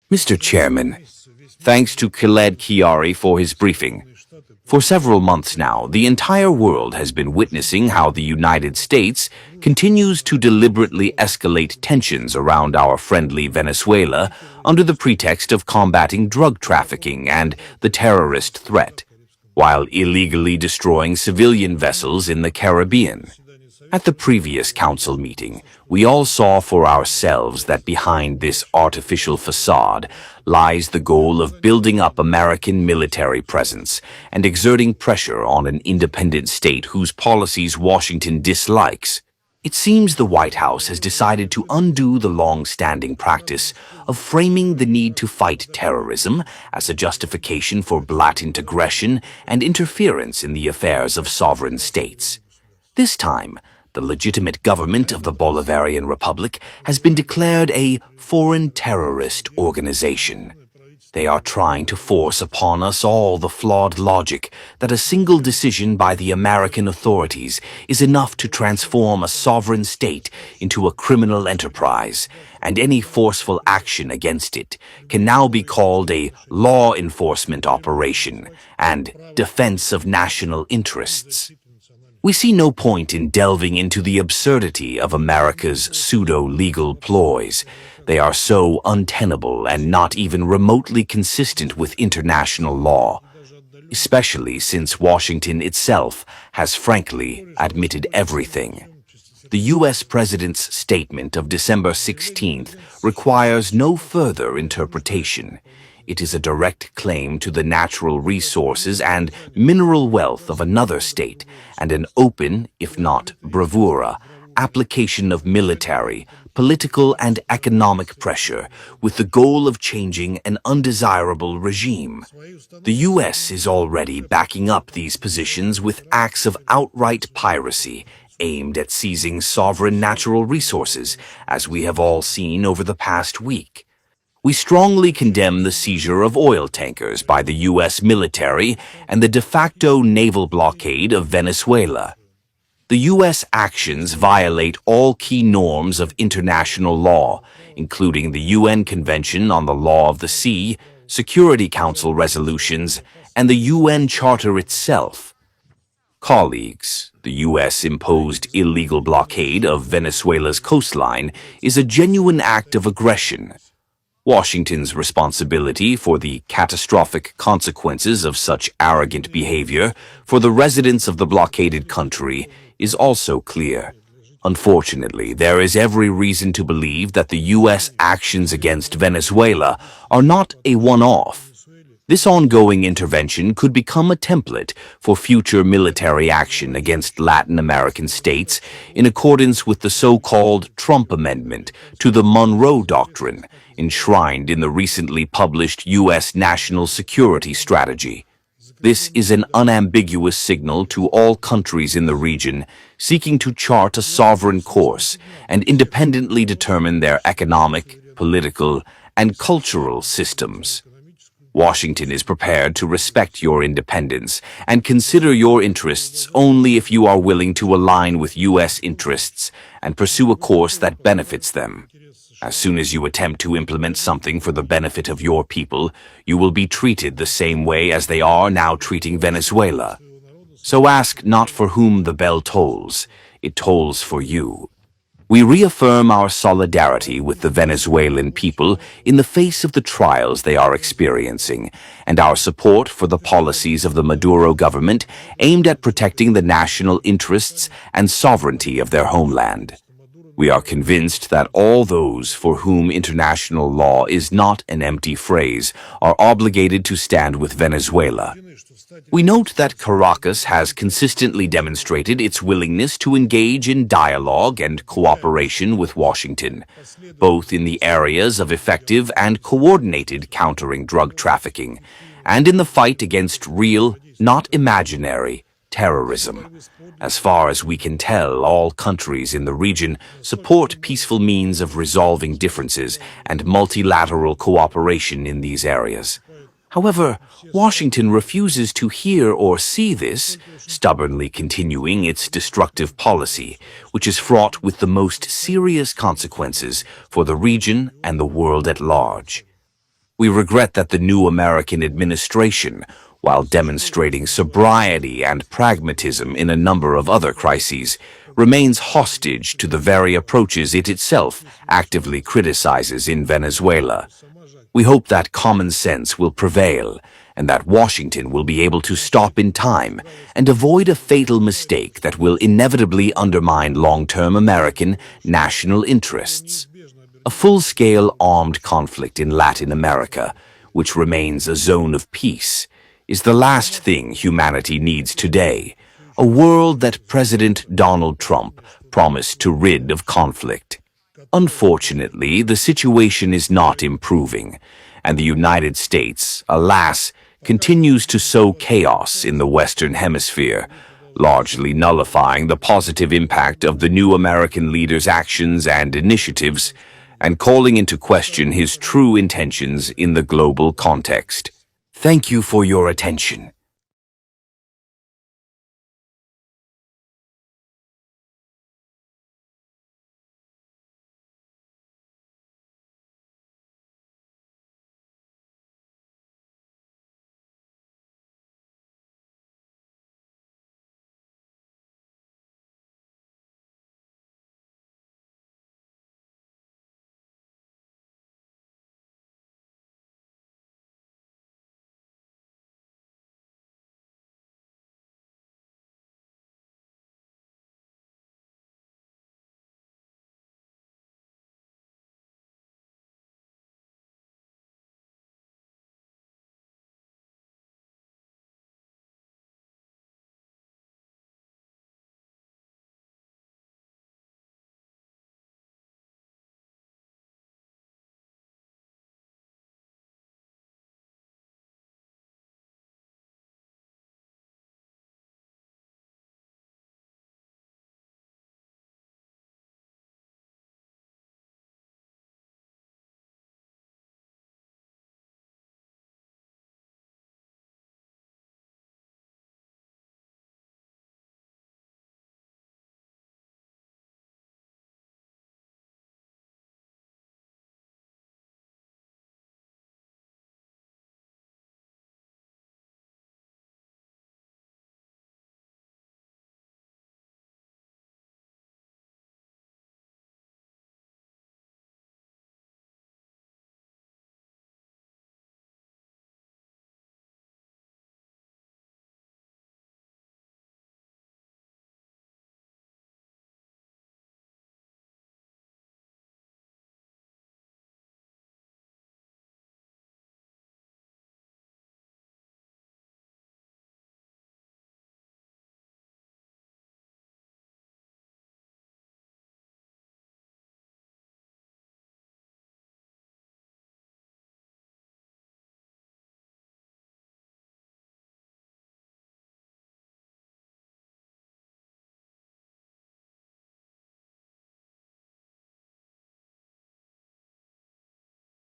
Mr. Chairman, thanks to Khaled Kiari for his briefing. For several months now, the entire world has been witnessing how the United States continues to deliberately escalate tensions around our friendly Venezuela under the pretext of combating drug trafficking and the terrorist threat, while illegally destroying civilian vessels in the Caribbean. At the previous council meeting, we all saw for ourselves that behind this artificial facade lies the goal of building up American military presence and exerting pressure on an independent state whose policies Washington dislikes. It seems the White House has decided to undo the long-standing practice of framing the need to fight terrorism as a justification for blatant aggression and interference in the affairs of sovereign states. This time, the legitimate government of the Bolivarian Republic has been declared a foreign terrorist organization. They are trying to force upon us all the flawed logic that a single decision by the American authorities is enough to transform a sovereign state into a criminal enterprise, and any forceful action against it can now be called a law enforcement operation and defense of national interests. We see no point in delving into the absurdity of America's pseudo-legal ploys. They are so untenable and not even remotely consistent with international law, especially since Washington itself has frankly admitted everything. The U.S. President's statement of December 16th requires no further interpretation. It is a direct claim to the natural resources and mineral wealth of another state, and an open, if not bravura, application of military, political, and economic pressure with the goal of changing an undesirable regime. The U.S. is already backing up these positions with acts of outright piracy aimed at seizing sovereign natural resources, as we have all seen over the past week. We strongly condemn the seizure of oil tankers by the U.S. military and the de facto naval blockade of Venezuela. The U.S. actions violate all key norms of international law, including the UN Convention on the Law of the Sea, Security Council resolutions, and the UN Charter itself. Colleagues, the U.S.-imposed illegal blockade of Venezuela's coastline is a genuine act of aggression. Washington's responsibility for the catastrophic consequences of such arrogant behavior for the residents of the blockaded country is also clear. Unfortunately, there is every reason to believe that the U.S. actions against Venezuela are not a one-off. This ongoing intervention could become a template for future military action against Latin American states in accordance with the so-called Trump Amendment to the Monroe Doctrine, enshrined in the recently published U.S. National Security Strategy. This is an unambiguous signal to all countries in the region seeking to chart a sovereign course and independently determine their economic, political, and cultural systems. Washington is prepared to respect your independence and consider your interests only if you are willing to align with U.S. interests and pursue a course that benefits them. As soon as you attempt to implement something for the benefit of your people, you will be treated the same way as they are now treating Venezuela. So ask not for whom the bell tolls, it tolls for you. We reaffirm our solidarity with the Venezuelan people in the face of the trials they are experiencing, and our support for the policies of the Maduro government aimed at protecting the national interests and sovereignty of their homeland. We are convinced that all those for whom international law is not an empty phrase are obligated to stand with Venezuela. We note that Caracas has consistently demonstrated its willingness to engage in dialogue and cooperation with Washington, both in the areas of effective and coordinated countering drug trafficking, and in the fight against real, not imaginary, terrorism. As far as we can tell, all countries in the region support peaceful means of resolving differences and multilateral cooperation in these areas. However, Washington refuses to hear or see this, stubbornly continuing its destructive policy, which is fraught with the most serious consequences for the region and the world at large. We regret that the new American administration, while demonstrating sobriety and pragmatism in a number of other crises, remains hostage to the very approaches it itself actively criticizes in Venezuela. We hope that common sense will prevail and that Washington will be able to stop in time and avoid a fatal mistake that will inevitably undermine long-term American national interests. A full-scale armed conflict in Latin America, which remains a zone of peace, is the last thing humanity needs today, a world that President Donald Trump promised to rid of conflict. Unfortunately, the situation is not improving, and the United States, alas, continues to sow chaos in the Western Hemisphere, largely nullifying the positive impact of the new American leader's actions and initiatives, and calling into question his true intentions in the global context. Thank you for your attention.